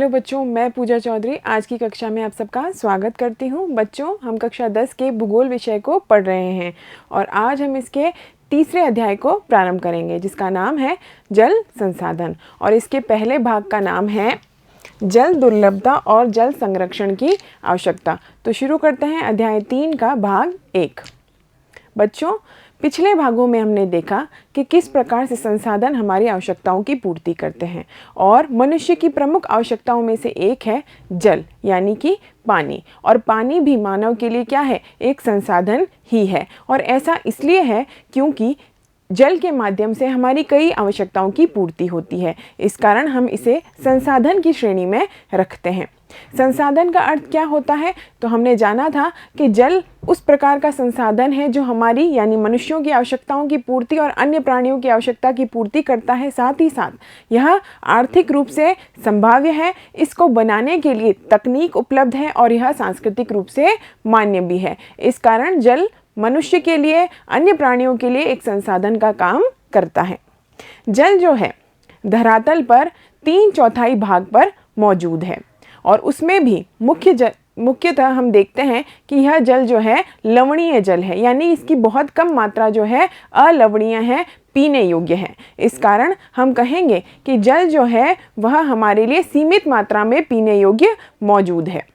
Hello बच्चों, मैं पूजा चौधरी आज की कक्षा में आप सबका स्वागत करती हूँ। बच्चों, हम कक्षा 10 के भूगोल विषय को पढ़ रहे हैं और आज हम इसके तीसरे अध्याय को प्रारंभ करेंगे जिसका नाम है जल संसाधन और इसके पहले भाग का नाम है जल दुर्लभता और जल संरक्षण की आवश्यकता। तो शुरू करते हैं अध्याय 3 का भाग 1। बच्चों, पिछले भागों में हमने देखा कि किस प्रकार से संसाधन हमारी आवश्यकताओं की पूर्ति करते हैं और मनुष्य की प्रमुख आवश्यकताओं में से एक है जल यानी कि पानी। और पानी भी मानव के लिए क्या है? एक संसाधन ही है। और ऐसा इसलिए है क्योंकि जल के माध्यम से हमारी कई आवश्यकताओं की पूर्ति होती है। इस कारण हम इसे संसाधन की श्रेणी में रखते हैं। संसाधन का अर्थ क्या होता है? तो हमने जाना था कि जल उस प्रकार का संसाधन है जो हमारी यानी मनुष्यों की आवश्यकताओं की पूर्ति और अन्य प्राणियों की आवश्यकता की पूर्ति करता है। साथ ही साथ यह आर्थिक रूप से संभाव्य है, इसको बनाने के लिए तकनीक उपलब्ध है और यह सांस्कृतिक रूप से मान्य भी है। इस कारण जल मनुष्य के लिए, अन्य प्राणियों के लिए एक संसाधन का काम करता है। जल जो है धरातल पर 3/4 भाग पर मौजूद है और उसमें भी मुख्यतः हम देखते हैं कि यह जल जो है लवणीय जल है, यानी इसकी बहुत कम मात्रा जो है अलवणीय है, पीने योग्य है। इस कारण हम कहेंगे कि जल जो है वह हमारे लिए सीमित मात्रा में पीने योग्य मौजूद है।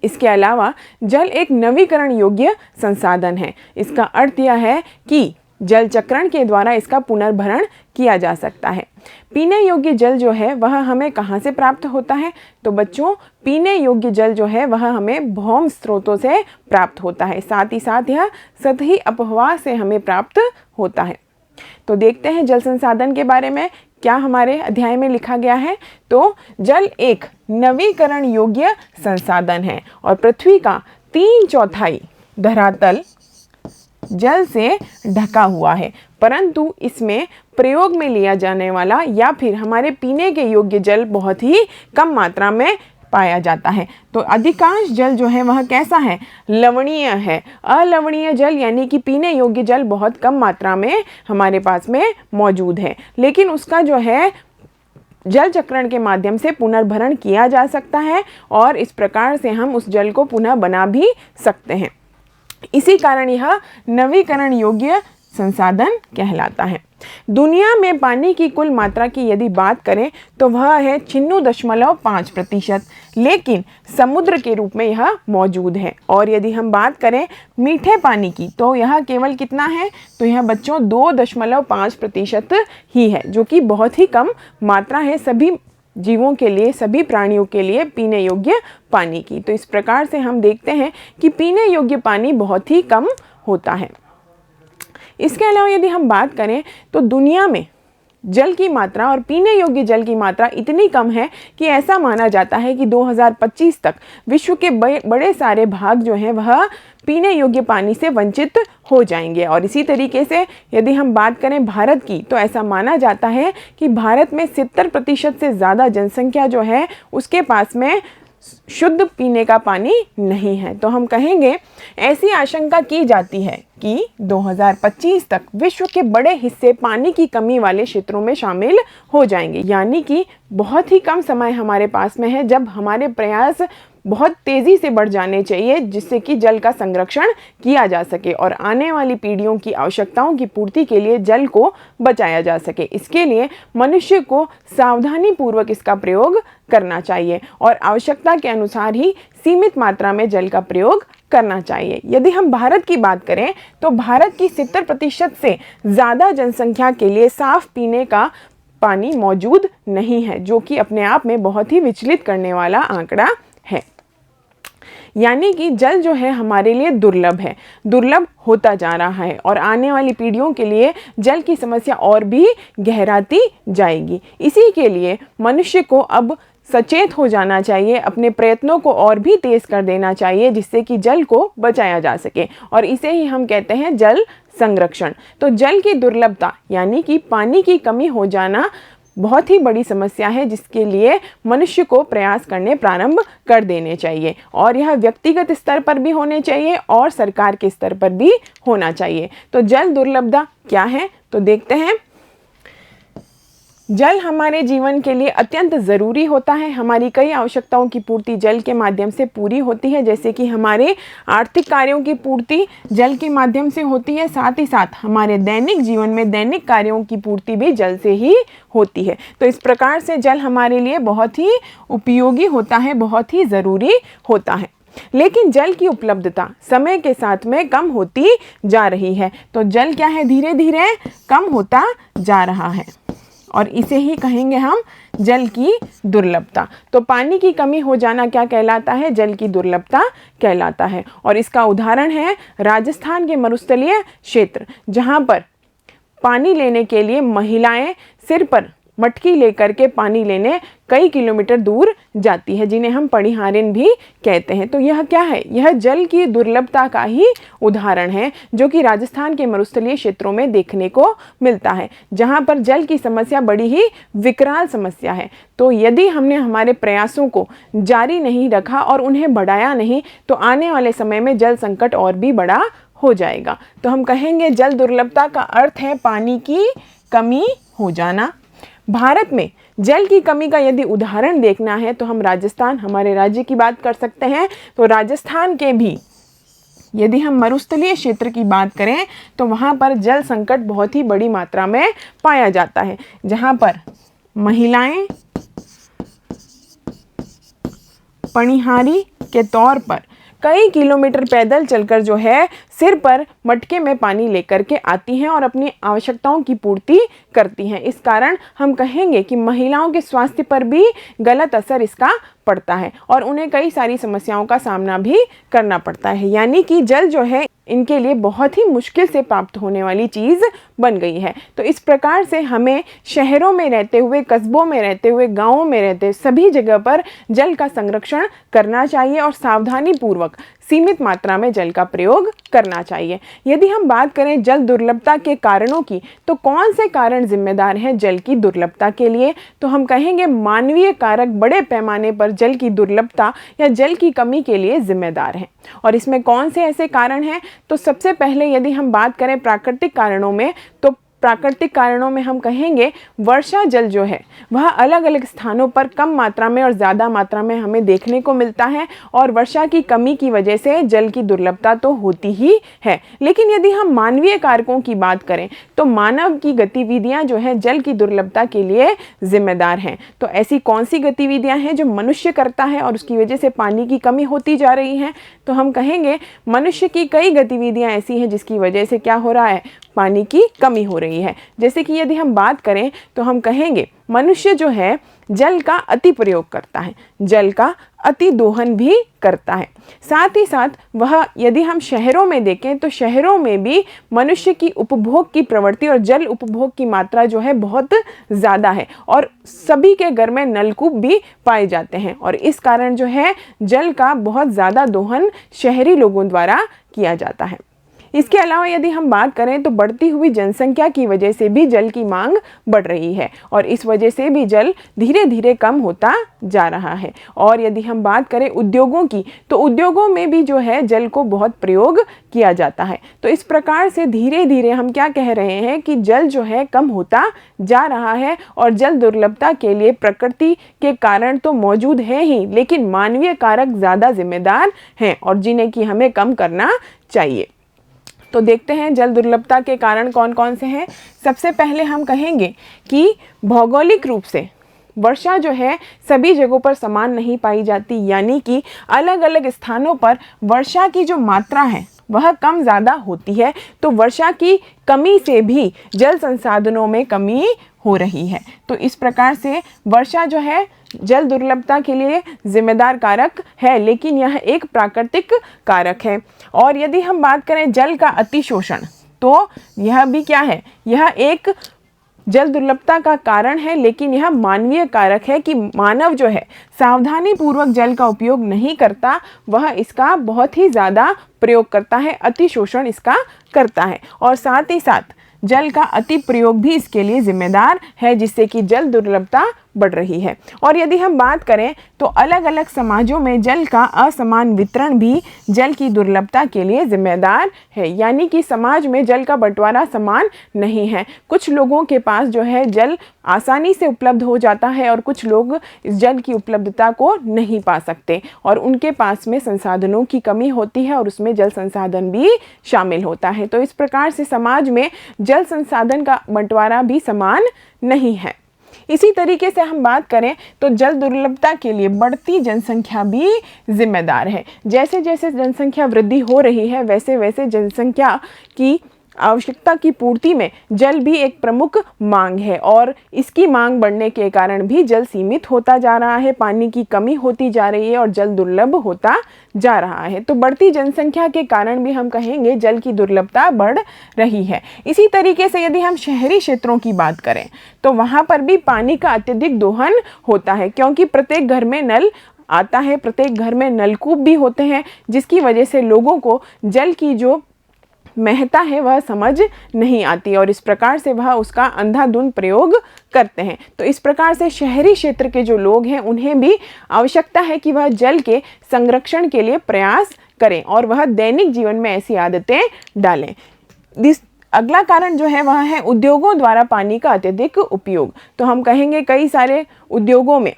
इसके अलावा जल एक नवीकरण योग्य संसाधन है। इसका अर्थ यह है कि जल चक्रण के द्वारा इसका पुनर्भरण किया जा सकता है। पीने योग्य जल जो है वह हमें कहाँ से प्राप्त होता है? तो बच्चों, पीने योग्य जल जो है वह हमें भौम स्रोतों से प्राप्त होता है। साथ ही साथ यह सतही अपवाह से हमें प्राप्त होता है। तो देखते हैं जल संसाधन के बारे में क्या हमारे अध्याय में लिखा गया है। तो जल एक नवीकरण योग्य संसाधन है और पृथ्वी का 3/4 धरातल जल से ढका हुआ है, परंतु इसमें प्रयोग में लिया जाने वाला या फिर हमारे पीने के योग्य जल बहुत ही कम मात्रा में पाया जाता है। तो अधिकांश जल जो है वह कैसा है? लवणीय है। अलवणीय जल यानी कि पीने योग्य जल बहुत कम मात्रा में हमारे पास में मौजूद है, लेकिन उसका जो है जल चक्रण के माध्यम से पुनर्भरण किया जा सकता है और इस प्रकार से हम उस जल को पुनः बना भी सकते हैं। इसी कारण यह नवीकरण योग्य संसाधन कहलाता है। दुनिया में पानी की कुल मात्रा की यदि बात करें तो वह है 96.5%, लेकिन समुद्र के रूप में यह मौजूद है। और यदि हम बात करें मीठे पानी की तो यह केवल कितना है? तो यह बच्चों 2.5% ही है, जो कि बहुत ही कम मात्रा है सभी जीवों के लिए, सभी प्राणियों के लिए पीने योग्य पानी की। तो इस प्रकार से हम देखते हैं कि पीने योग्य पानी बहुत ही कम होता है। इसके अलावा यदि हम बात करें तो दुनिया में जल की मात्रा और पीने योग्य जल की मात्रा इतनी कम है कि ऐसा माना जाता है कि 2025 तक विश्व के बड़े सारे भाग जो हैं वह पीने योग्य पानी से वंचित हो जाएंगे। और इसी तरीके से यदि हम बात करें भारत की तो ऐसा माना जाता है कि भारत में 70% से ज़्यादा जनसंख्या जो है उसके पास में शुद्ध पीने का पानी नहीं है। तो हम कहेंगे, ऐसी आशंका की जाती है कि 2025 तक विश्व के बड़े हिस्से पानी की कमी वाले क्षेत्रों में शामिल हो जाएंगे, यानी कि बहुत ही कम समय हमारे पास में है जब हमारे प्रयास बहुत तेज़ी से बढ़ जाने चाहिए जिससे कि जल का संरक्षण किया जा सके और आने वाली पीढ़ियों की आवश्यकताओं की पूर्ति के लिए जल को बचाया जा सके। इसके लिए मनुष्य को सावधानी पूर्वक इसका प्रयोग करना चाहिए और आवश्यकता के अनुसार ही सीमित मात्रा में जल का प्रयोग करना चाहिए। यदि हम भारत की बात करें तो भारत की 70% से ज़्यादा जनसंख्या के लिए साफ पीने का पानी मौजूद नहीं है, जो कि अपने आप में बहुत ही विचलित करने वाला आंकड़ा है। यानी कि जल जो है हमारे लिए दुर्लभ है, दुर्लभ होता जा रहा है और आने वाली पीढ़ियों के लिए जल की समस्या और भी गहराती जाएगी। इसी के लिए मनुष्य को अब सचेत हो जाना चाहिए, अपने प्रयत्नों को और भी तेज कर देना चाहिए जिससे कि जल को बचाया जा सके और इसे ही हम कहते हैं जल संरक्षण। तो जल की दुर्लभता यानी कि पानी की कमी हो जाना बहुत ही बड़ी समस्या है जिसके लिए मनुष्य को प्रयास करने प्रारंभ कर देने चाहिए और यह व्यक्तिगत स्तर पर भी होने चाहिए और सरकार के स्तर पर भी होना चाहिए। तो जल दुर्लभता क्या है? तो देखते हैं। जल हमारे जीवन के लिए अत्यंत ज़रूरी होता है। हमारी कई आवश्यकताओं की पूर्ति जल के माध्यम से पूरी होती है, जैसे कि हमारे आर्थिक कार्यों की पूर्ति जल के माध्यम से होती है, साथ ही साथ हमारे दैनिक जीवन में दैनिक कार्यों की पूर्ति भी जल से ही होती है। तो इस प्रकार से जल हमारे लिए बहुत ही उपयोगी होता है, बहुत ही ज़रूरी होता है। लेकिन जल की उपलब्धता समय के साथ में कम होती जा रही है। तो जल क्या है, धीरे धीरे कम होता जा रहा है और इसे ही कहेंगे हम जल की दुर्लभता। तो पानी की कमी हो जाना क्या कहलाता है, जल की दुर्लभता कहलाता है। और इसका उदाहरण है राजस्थान के मरुस्थलीय क्षेत्र, जहाँ पर पानी लेने के लिए महिलाएं सिर पर मटकी लेकर के पानी लेने कई किलोमीटर दूर जाती है, जिन्हें हम पड़िहारिन भी कहते हैं। तो यह क्या है, यह जल की दुर्लभता का ही उदाहरण है, जो कि राजस्थान के मरुस्थलीय क्षेत्रों में देखने को मिलता है, जहां पर जल की समस्या बड़ी ही विकराल समस्या है। तो यदि हमने हमारे प्रयासों को जारी नहीं रखा और उन्हें बढ़ाया नहीं, तो आने वाले समय में जल संकट और भी बड़ा हो जाएगा। तो हम कहेंगे जल दुर्लभता का अर्थ है पानी की कमी हो जाना। भारत में जल की कमी का यदि उदाहरण देखना है तो हम राजस्थान, हमारे राज्य की बात कर सकते हैं। तो राजस्थान के भी यदि हम मरुस्थलीय क्षेत्र की बात करें तो वहाँ पर जल संकट बहुत ही बड़ी मात्रा में पाया जाता है, जहाँ पर महिलाएं पणिहारी के तौर पर कई किलोमीटर पैदल चलकर जो है सिर पर मटके में पानी लेकर के आती हैं और अपनी आवश्यकताओं की पूर्ति करती हैं। इस कारण हम कहेंगे कि महिलाओं के स्वास्थ्य पर भी गलत असर इसका पड़ता है और उन्हें कई सारी समस्याओं का सामना भी करना पड़ता है। यानी कि जल जो है इनके लिए बहुत ही मुश्किल से प्राप्त होने वाली चीज़ बन गई है। तो इस प्रकार से हमें शहरों में रहते हुए, कस्बों में रहते हुए, गाँवों में रहते सभी जगह पर जल का संरक्षण करना चाहिए और सावधानी पूर्वक सीमित मात्रा में जल का प्रयोग करना चाहिए। यदि हम बात करें जल दुर्लभता के कारणों की, तो कौन से कारण जिम्मेदार हैं जल की दुर्लभता के लिए, तो हम कहेंगे मानवीय कारक बड़े पैमाने पर जल की दुर्लभता या जल की कमी के लिए जिम्मेदार हैं। और इसमें कौन से ऐसे कारण हैं, तो सबसे पहले यदि हम बात करें प्राकृतिक कारणों में, तो प्राकृतिक कारणों में हम कहेंगे वर्षा जल जो है वह अलग अलग स्थानों पर कम मात्रा में और ज़्यादा मात्रा में हमें देखने को मिलता है और वर्षा की कमी की वजह से जल की दुर्लभता तो होती ही है। लेकिन यदि हम मानवीय कारकों की बात करें तो मानव की गतिविधियां जो है जल की दुर्लभता के लिए जिम्मेदार हैं। तो ऐसी कौन सी गतिविधियां हैं जो मनुष्य करता है और उसकी वजह से पानी की कमी होती जा रही है, तो हम कहेंगे मनुष्य की कई गतिविधियां ऐसी हैं जिसकी वजह से क्या हो रहा है, पानी की कमी हो रही है। जैसे कि यदि हम बात करें तो हम कहेंगे मनुष्य जो है जल का अति प्रयोग करता है, जल का अति दोहन भी करता है। साथ ही साथ वह यदि हम शहरों में देखें तो शहरों में भी मनुष्य की उपभोग की प्रवृत्ति और जल उपभोग की मात्रा जो है बहुत ज़्यादा है और सभी के घर में नलकूप भी पाए जाते हैं और इस कारण जो है जल का बहुत ज़्यादा दोहन शहरी लोगों द्वारा किया जाता है। इसके अलावा यदि हम बात करें तो बढ़ती हुई जनसंख्या की वजह से भी जल की मांग बढ़ रही है और इस वजह से भी जल धीरे धीरे कम होता जा रहा है। और यदि हम बात करें उद्योगों की, तो उद्योगों में भी जो है जल को बहुत प्रयोग किया जाता है। तो इस प्रकार से धीरे धीरे हम क्या कह रहे हैं कि जल जो है कम होता जा रहा है और जल दुर्लभता के लिए प्रकृति के कारण तो मौजूद है ही, लेकिन मानवीय कारक ज़्यादा जिम्मेदार हैं और जिन्हें कि हमें कम करना चाहिए। तो देखते हैं जल दुर्लभता के कारण कौन कौन से हैं। सबसे पहले हम कहेंगे कि भौगोलिक रूप से वर्षा जो है सभी जगहों पर समान नहीं पाई जाती, यानी कि अलग अलग स्थानों पर वर्षा की जो मात्रा है वह कम ज़्यादा होती है। तो वर्षा की कमी से भी जल संसाधनों में कमी हो रही है। तो इस प्रकार से वर्षा जो है जल दुर्लभता के लिए जिम्मेदार कारक है, लेकिन यह एक प्राकृतिक कारक है। और यदि हम बात करें जल का अतिशोषण, तो यह भी क्या है, यह एक जल दुर्लभता का कारण है, लेकिन यह मानवीय कारक है कि मानव जो है सावधानी पूर्वक जल का उपयोग नहीं करता, वह इसका बहुत ही ज़्यादा प्रयोग करता है, अतिशोषण इसका करता है और साथ ही साथ जल का अति प्रयोग भी इसके लिए जिम्मेदार है, जिससे कि जल दुर्लभता बढ़ रही है। और यदि हम बात करें तो अलग अलग समाजों में जल का असमान वितरण भी जल की दुर्लभता के लिए जिम्मेदार है। यानी कि समाज में जल का बंटवारा समान नहीं है। कुछ लोगों के पास जो है जल आसानी से उपलब्ध हो जाता है और कुछ लोग इस जल की उपलब्धता को नहीं पा सकते और उनके पास में संसाधनों की कमी होती है और उसमें जल संसाधन भी शामिल होता है। तो इस प्रकार से समाज में जल संसाधन का बंटवारा भी समान नहीं है। इसी तरीके से हम बात करें तो जल दुर्लभता के लिए बढ़ती जनसंख्या भी जिम्मेदार है। जैसे जैसे जनसंख्या वृद्धि हो रही है वैसे वैसे जनसंख्या की आवश्यकता की पूर्ति में जल भी एक प्रमुख मांग है और इसकी मांग बढ़ने के कारण भी जल सीमित होता जा रहा है, पानी की कमी होती जा रही है और जल दुर्लभ होता जा रहा है। तो बढ़ती जनसंख्या के कारण भी हम कहेंगे जल की दुर्लभता बढ़ रही है। इसी तरीके से यदि हम शहरी क्षेत्रों की बात करें तो वहाँ पर भी पानी का अत्यधिक दोहन होता है, क्योंकि प्रत्येक घर में नल आता है, प्रत्येक घर में नलकूप भी होते हैं, जिसकी वजह से लोगों को जल की जो महत्ता है वह समझ नहीं आती और इस प्रकार से वह उसका अंधाधुंध प्रयोग करते हैं। तो इस प्रकार से शहरी क्षेत्र के जो लोग हैं उन्हें भी आवश्यकता है कि वह जल के संरक्षण के लिए प्रयास करें और वह दैनिक जीवन में ऐसी आदतें डालें। अगला कारण जो है वह है उद्योगों द्वारा पानी का अत्यधिक उपयोग। तो हम कहेंगे कई सारे उद्योगों में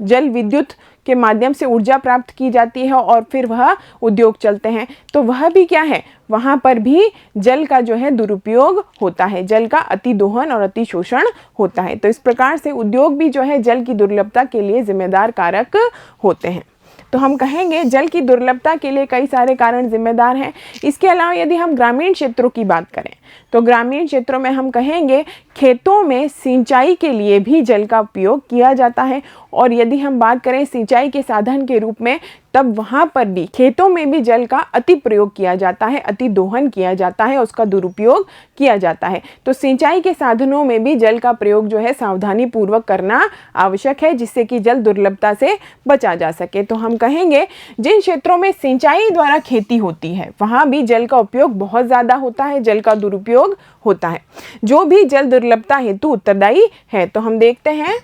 जल विद्युत के माध्यम से ऊर्जा प्राप्त की जाती है और फिर वह उद्योग चलते हैं, तो वह भी क्या है, वहाँ पर भी जल का जो है दुरुपयोग होता है, जल का अति दोहन और अति शोषण होता है। तो इस प्रकार से उद्योग भी जो है जल की दुर्लभता के लिए जिम्मेदार कारक होते हैं। तो हम कहेंगे जल की दुर्लभता के लिए कई सारे कारण जिम्मेदार हैं। इसके अलावा यदि हम ग्रामीण क्षेत्रों की बात करें तो ग्रामीण क्षेत्रों में हम कहेंगे खेतों में सिंचाई के लिए भी जल का उपयोग किया जाता है और यदि हम बात करें सिंचाई के साधन के रूप में तब वहाँ पर भी खेतों में भी जल का अति प्रयोग किया जाता है, अति दोहन किया जाता है, उसका दुरुपयोग किया जाता है। तो सिंचाई के साधनों में भी जल का प्रयोग जो है सावधानी पूर्वक करना आवश्यक है, जिससे कि जल दुर्लभता से बचा जा सके। तो हम कहेंगे जिन क्षेत्रों में सिंचाई द्वारा खेती होती है वहाँ भी जल का उपयोग बहुत ज़्यादा होता है, जल का दुरुपयोग होता है, जो भी जल दुर्लभता हेतु उत्तरदायी है। तो हम देखते हैं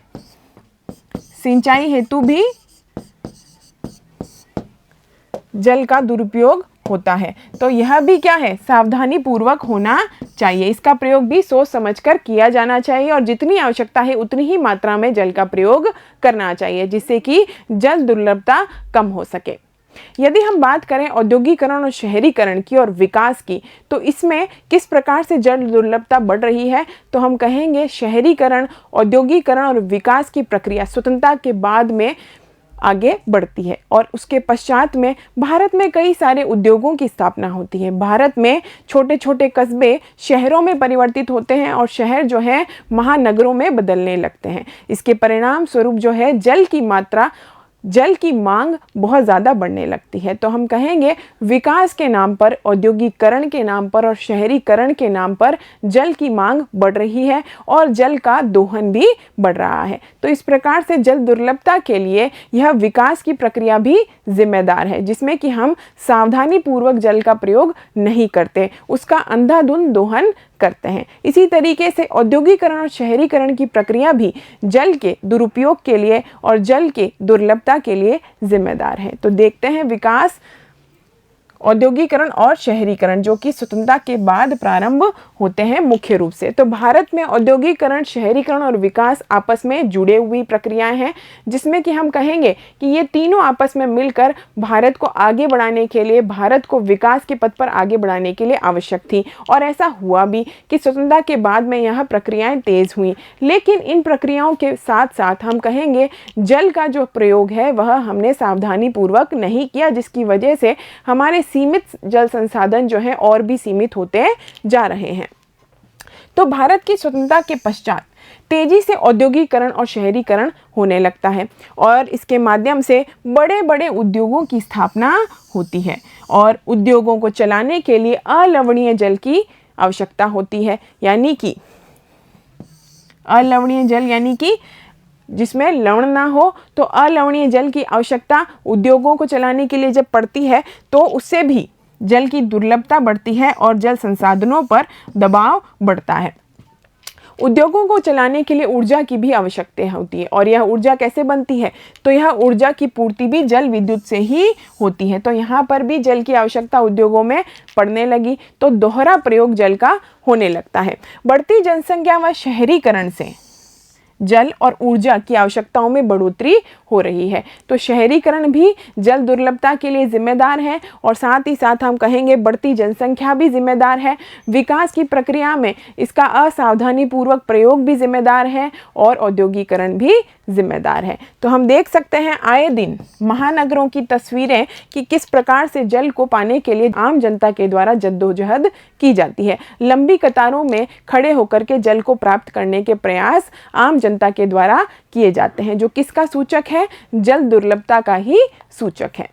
सिंचाई हेतु भी जल का दुरुपयोग होता है। तो यह भी क्या है, सावधानी पूर्वक होना चाहिए, इसका प्रयोग भी सोच समझकर किया जाना चाहिए और जितनी आवश्यकता है उतनी ही मात्रा में जल का प्रयोग करना चाहिए, जिससे कि जल दुर्लभता कम हो सके। यदि हम बात करें औद्योगिकरण और शहरीकरण की और विकास की, तो इसमें किस प्रकार से जल दुर्लभता बढ़ रही है, तो हम कहेंगे शहरीकरण, औद्योगिकरण और विकास की प्रक्रिया स्वतंत्रता के बाद में आगे बढ़ती है और उसके पश्चात में भारत में कई सारे उद्योगों की स्थापना होती है। भारत में छोटे छोटे कस्बे शहरों में परिवर्तित होते हैं और शहर जो है महानगरों में बदलने लगते हैं। इसके परिणाम स्वरूप जो है जल की मांग बहुत ज़्यादा बढ़ने लगती है। तो हम कहेंगे विकास के नाम पर, औद्योगिकरण के नाम पर और शहरीकरण के नाम पर जल की मांग बढ़ रही है और जल का दोहन भी बढ़ रहा है। तो इस प्रकार से जल दुर्लभता के लिए यह विकास की प्रक्रिया भी जिम्मेदार है, जिसमें कि हम सावधानी पूर्वक जल का प्रयोग नहीं करते, उसका अंधाधुंध दोहन करते हैं। इसी तरीके से औद्योगिकरण और शहरीकरण की प्रक्रिया भी जल के दुरुपयोग के लिए और जल के दुर्लभता के लिए जिम्मेदार है। तो देखते हैं विकास, औद्योगिकरण और शहरीकरण जो कि स्वतंत्रता के बाद प्रारंभ होते हैं मुख्य रूप से। तो भारत में औद्योगिकरण, शहरीकरण और विकास आपस में जुड़े हुई प्रक्रियाएं हैं, जिसमें कि हम कहेंगे कि ये तीनों आपस में मिलकर भारत को आगे बढ़ाने के लिए, भारत को विकास के पथ पर आगे बढ़ाने के लिए आवश्यक थी। और ऐसा हुआ भी कि स्वतंत्रता के बाद में यह प्रक्रियाएं तेज हुई, लेकिन इन प्रक्रियाओं के साथ साथ हम कहेंगे जल का जो प्रयोग है वह हमने सावधानी पूर्वक नहीं किया, जिसकी वजह से हमारे सीमित जल संसाधन जो है और भी सीमित होते जा रहे हैं। तो भारत की स्वतंत्रता के पश्चात तेजी से औद्योगिकरण और शहरीकरण होने लगता है और इसके माध्यम से बड़े बड़े उद्योगों की स्थापना होती है और उद्योगों को चलाने के लिए अलवणीय जल की आवश्यकता होती है, यानी कि अलवणीय जल यानी कि जिसमें लवण ना हो। तो अलवणीय जल की आवश्यकता उद्योगों को चलाने के लिए जब पड़ती है तो उससे भी जल की दुर्लभता बढ़ती है और जल संसाधनों पर दबाव बढ़ता है। उद्योगों को चलाने के लिए ऊर्जा की भी आवश्यकता होती है, और यह ऊर्जा कैसे बनती है, तो यह ऊर्जा की पूर्ति भी जल विद्युत से ही होती है। तो यहाँ पर भी जल की आवश्यकता उद्योगों में पड़ने लगी, तो दोहरा प्रयोग जल का होने लगता है। बढ़ती जनसंख्या व शहरीकरण से जल और ऊर्जा की आवश्यकताओं में बढ़ोतरी हो रही है। तो शहरीकरण भी जल दुर्लभता के लिए जिम्मेदार है, और साथ ही साथ हम कहेंगे बढ़ती जनसंख्या भी जिम्मेदार है। विकास की प्रक्रिया में इसका असावधानी पूर्वक प्रयोग भी जिम्मेदार है, और औद्योगिकरण भी जिम्मेदार है। तो हम देख सकते हैं आए दिन महानगरों की तस्वीरें कि किस प्रकार से जल को पाने के लिए आम जनता के द्वारा जद्दोजहद की जाती है। लंबी कतारों में खड़े होकर के जल को प्राप्त करने के प्रयास आम जनता के द्वारा किए जाते हैं, जो किसका सूचक है, जल दुर्लभता का ही सूचक है।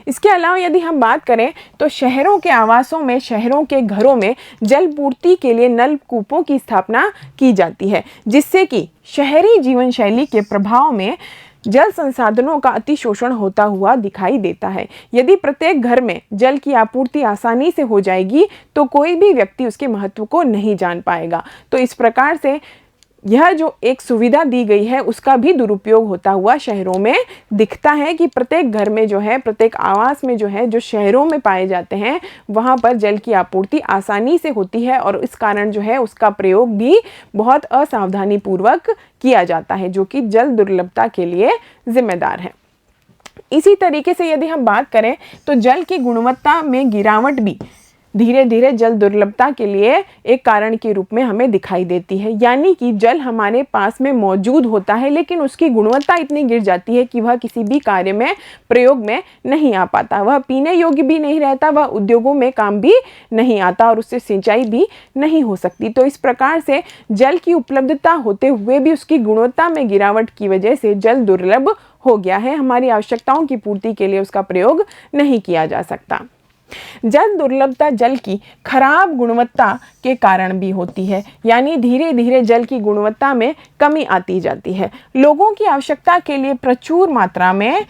इसके अलावा यदि हम बात करें तो शहरों के आवासों में, शहरों के घरों में जल पूर्ति के लिए नलकूपों की स्थापना की जाती है, जिससे कि शहरी जीवन शैली के प्रभाव में जल संसाधनों का अतिशोषण होता हुआ दिखाई देता है। यदि प्रत्येक घर में जल की आपूर्ति आसानी से हो जाएगी तो कोई भी व्यक्ति उसके महत्व को नहीं जान पाएगा। तो इस प्रकार से यह जो एक सुविधा दी गई है उसका भी दुरुपयोग होता हुआ शहरों में दिखता है, कि प्रत्येक घर में जो है, प्रत्येक आवास में जो है, जो शहरों में पाए जाते हैं, वहाँ पर जल की आपूर्ति आसानी से होती है, और इस कारण जो है उसका प्रयोग भी बहुत असावधानी पूर्वक किया जाता है, जो कि जल दुर्लभता के लिए जिम्मेदार है। इसी तरीके से यदि हम बात करें तो जल की गुणवत्ता में गिरावट भी धीरे धीरे जल दुर्लभता के लिए एक कारण के रूप में हमें दिखाई देती है। यानी कि जल हमारे पास में मौजूद होता है, लेकिन उसकी गुणवत्ता इतनी गिर जाती है कि वह किसी भी कार्य में, प्रयोग में नहीं आ पाता, वह पीने योग्य भी नहीं रहता, वह उद्योगों में काम भी नहीं आता, और उससे सिंचाई भी नहीं हो सकती। तो इस प्रकार से जल की उपलब्धता होते हुए भी उसकी गुणवत्ता में गिरावट की वजह से जल दुर्लभ हो गया है। हमारी आवश्यकताओं की पूर्ति के लिए उसका प्रयोग नहीं किया जा सकता। जल दुर्लभता जल की खराब गुणवत्ता के कारण भी होती है, यानी धीरे धीरे जल की गुणवत्ता में कमी आती जाती है। लोगों की आवश्यकता के लिए प्रचुर मात्रा में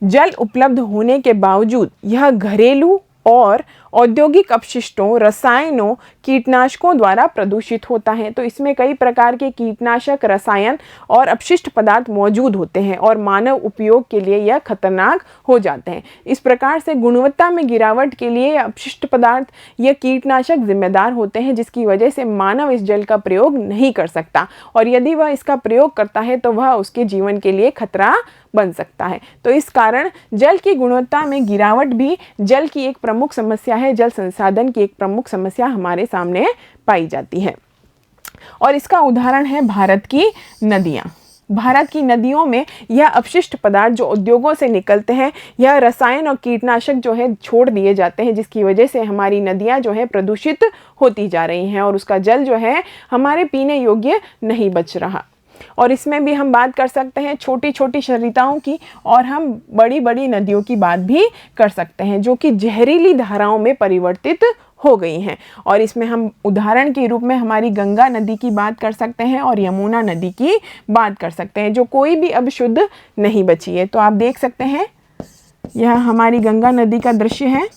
जल उपलब्ध होने के बावजूद यह घरेलू और औद्योगिक अपशिष्टों, रसायनों, कीटनाशकों द्वारा प्रदूषित होता है। तो इसमें कई प्रकार के कीटनाशक, रसायन और अपशिष्ट पदार्थ मौजूद होते हैं, और मानव उपयोग के लिए यह खतरनाक हो जाते हैं। इस प्रकार से गुणवत्ता में गिरावट के लिए अपशिष्ट पदार्थ, यह कीटनाशक जिम्मेदार होते हैं, जिसकी वजह से मानव इस जल का प्रयोग नहीं कर सकता, और यदि वह इसका प्रयोग करता है तो वह उसके जीवन के लिए खतरा बन सकता है। तो इस कारण जल की गुणवत्ता में गिरावट भी जल की एक प्रमुख समस्या है, जल संसाधन की एक प्रमुख समस्या हमारे सामने पाई जाती है। और इसका उदाहरण है भारत की नदियाँ। भारत की नदियों में यह अपशिष्ट पदार्थ जो उद्योगों से निकलते हैं, यह रसायन और कीटनाशक जो है छोड़ दिए जाते हैं, जिसकी वजह से हमारी नदियां जो है प्रदूषित होती जा रही हैं, और उसका जल जो है हमारे पीने योग्य नहीं बच रहा। और इसमें भी हम बात कर सकते हैं छोटी छोटी सरिताओं की, और हम बड़ी बड़ी नदियों की बात भी कर सकते हैं, जो कि जहरीली धाराओं में परिवर्तित हो गई हैं। और इसमें हम उदाहरण के रूप में हमारी गंगा नदी की बात कर सकते हैं और यमुना नदी की बात कर सकते हैं, जो कोई भी अब शुद्ध नहीं बची है। तो आप देख सकते हैं यह हमारी गंगा नदी का दृश्य है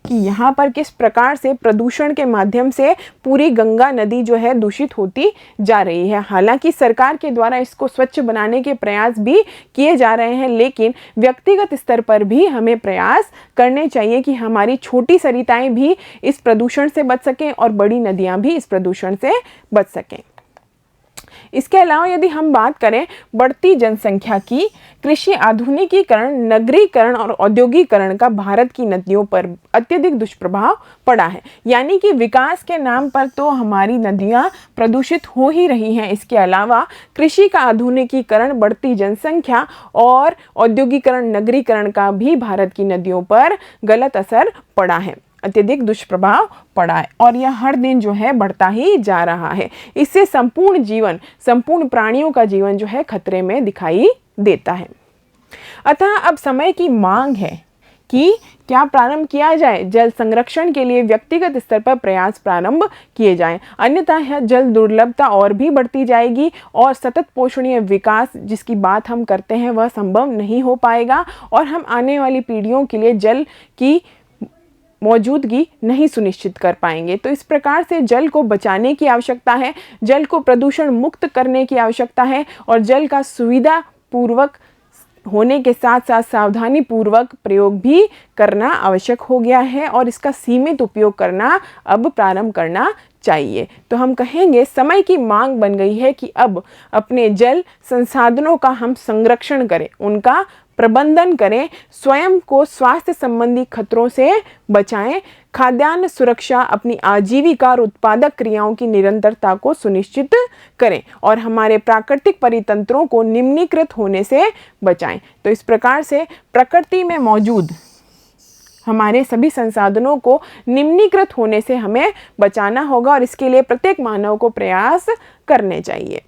कि यहाँ पर किस प्रकार से प्रदूषण के माध्यम से पूरी गंगा नदी जो है दूषित होती जा रही है। हालांकि सरकार के द्वारा इसको स्वच्छ बनाने के प्रयास भी किए जा रहे हैं, लेकिन व्यक्तिगत स्तर पर भी हमें प्रयास करने चाहिए कि हमारी छोटी सरिताएं भी इस प्रदूषण से बच सकें और बड़ी नदियाँ भी इस प्रदूषण से बच सकें। इसके अलावा यदि हम बात करें बढ़ती जनसंख्या की, कृषि आधुनिकीकरण, नगरीकरण और औद्योगिकरण का भारत की नदियों पर अत्यधिक दुष्प्रभाव पड़ा है। यानी कि विकास के नाम पर तो हमारी नदियां प्रदूषित हो ही रही हैं, इसके अलावा कृषि का आधुनिकीकरण, बढ़ती जनसंख्या और औद्योगिकरण, नगरीकरण का भी भारत की नदियों पर गलत असर पड़ा है, अत्यधिक दुष्प्रभाव पड़ा है, और यह हर दिन जो है बढ़ता ही जा रहा है। इससे संपूर्ण जीवन, संपूर्ण प्राणियों का जीवन जो है खतरे में दिखाई देता है। अतः अब समय की मांग है कि क्या प्रारंभ किया जाए, जल संरक्षण के लिए व्यक्तिगत स्तर पर प्रयास प्रारंभ किए जाएं, अन्यथा यह जल दुर्लभता और भी बढ़ती जाएगी और सतत पोषणीय विकास जिसकी बात हम करते हैं वह संभव नहीं हो पाएगा, और हम आने वाली पीढ़ियों के लिए जल की मौजूदगी नहीं सुनिश्चित कर पाएंगे। तो इस प्रकार से जल को बचाने की आवश्यकता है, जल को प्रदूषण मुक्त करने की आवश्यकता है और जल का सुविधा पूर्वक होने के साथ साथ सावधानी पूर्वक प्रयोग भी करना आवश्यक हो गया है और इसका सीमित उपयोग करना अब प्रारंभ करना चाहिए। तो हम कहेंगे समय की मांग बन गई है कि अब अपने जल संसाधनों का हम संरक्षण करें, उनका प्रबंधन करें, स्वयं को स्वास्थ्य संबंधी खतरों से बचाएं, खाद्यान्न सुरक्षा, अपनी आजीविका और उत्पादक क्रियाओं की निरंतरता को सुनिश्चित करें और हमारे प्राकृतिक परितंत्रों को निम्नीकृत होने से बचाएं। तो इस प्रकार से प्रकृति में मौजूद हमारे सभी संसाधनों को निम्नीकृत होने से हमें बचाना होगा और इसके लिए प्रत्येक मानव को प्रयास करने चाहिए।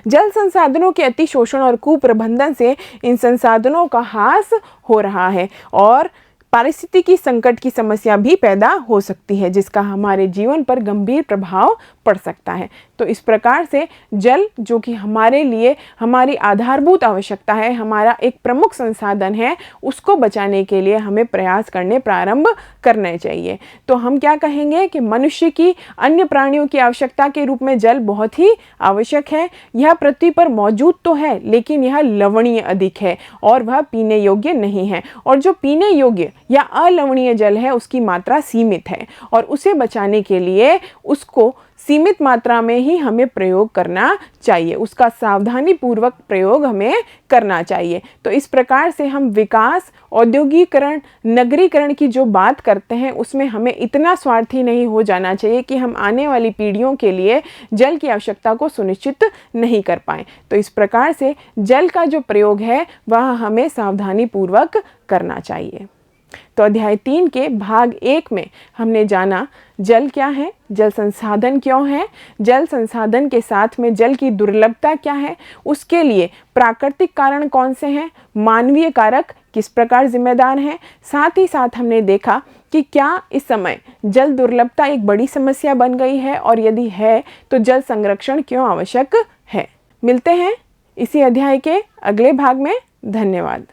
जल संसाधनों के अतिशोषण और कुप्रबंधन से इन संसाधनों का ह्रास हो रहा है और पारिस्थितिकी संकट की समस्या भी पैदा हो सकती है, जिसका हमारे जीवन पर गंभीर प्रभाव पड़ सकता है। तो इस प्रकार से जल, जो कि हमारे लिए हमारी आधारभूत आवश्यकता है, हमारा एक प्रमुख संसाधन है, उसको बचाने के लिए हमें प्रयास करने प्रारंभ करने चाहिए। तो हम क्या कहेंगे कि मनुष्य की अन्य प्राणियों की आवश्यकता के रूप में जल बहुत ही आवश्यक है। यह पृथ्वी पर मौजूद तो है, लेकिन यह लवणीय अधिक है और वह पीने योग्य नहीं है, और जो पीने योग्य या अलवणीय जल है उसकी मात्रा सीमित है और उसे बचाने के लिए उसको सीमित मात्रा में ही हमें प्रयोग करना चाहिए, उसका सावधानी पूर्वक प्रयोग हमें करना चाहिए। तो इस प्रकार से हम विकास, औद्योगिकरण, नगरीकरण की जो बात करते हैं उसमें हमें इतना स्वार्थी नहीं हो जाना चाहिए कि हम आने वाली पीढ़ियों के लिए जल की आवश्यकता को सुनिश्चित नहीं कर पाएँ। तो इस प्रकार से जल का जो प्रयोग है वह हमें सावधानी पूर्वक करना चाहिए। तो अध्याय 3 के भाग 1 में हमने जाना जल क्या है, जल संसाधन क्यों है, जल संसाधन के साथ में जल की दुर्लभता क्या है, उसके लिए प्राकृतिक कारण कौन से हैं, मानवीय कारक किस प्रकार जिम्मेदार हैं। साथ ही साथ हमने देखा कि क्या इस समय जल दुर्लभता एक बड़ी समस्या बन गई है और यदि है तो जल संरक्षण क्यों आवश्यक है। मिलते हैं इसी अध्याय के अगले भाग में। धन्यवाद।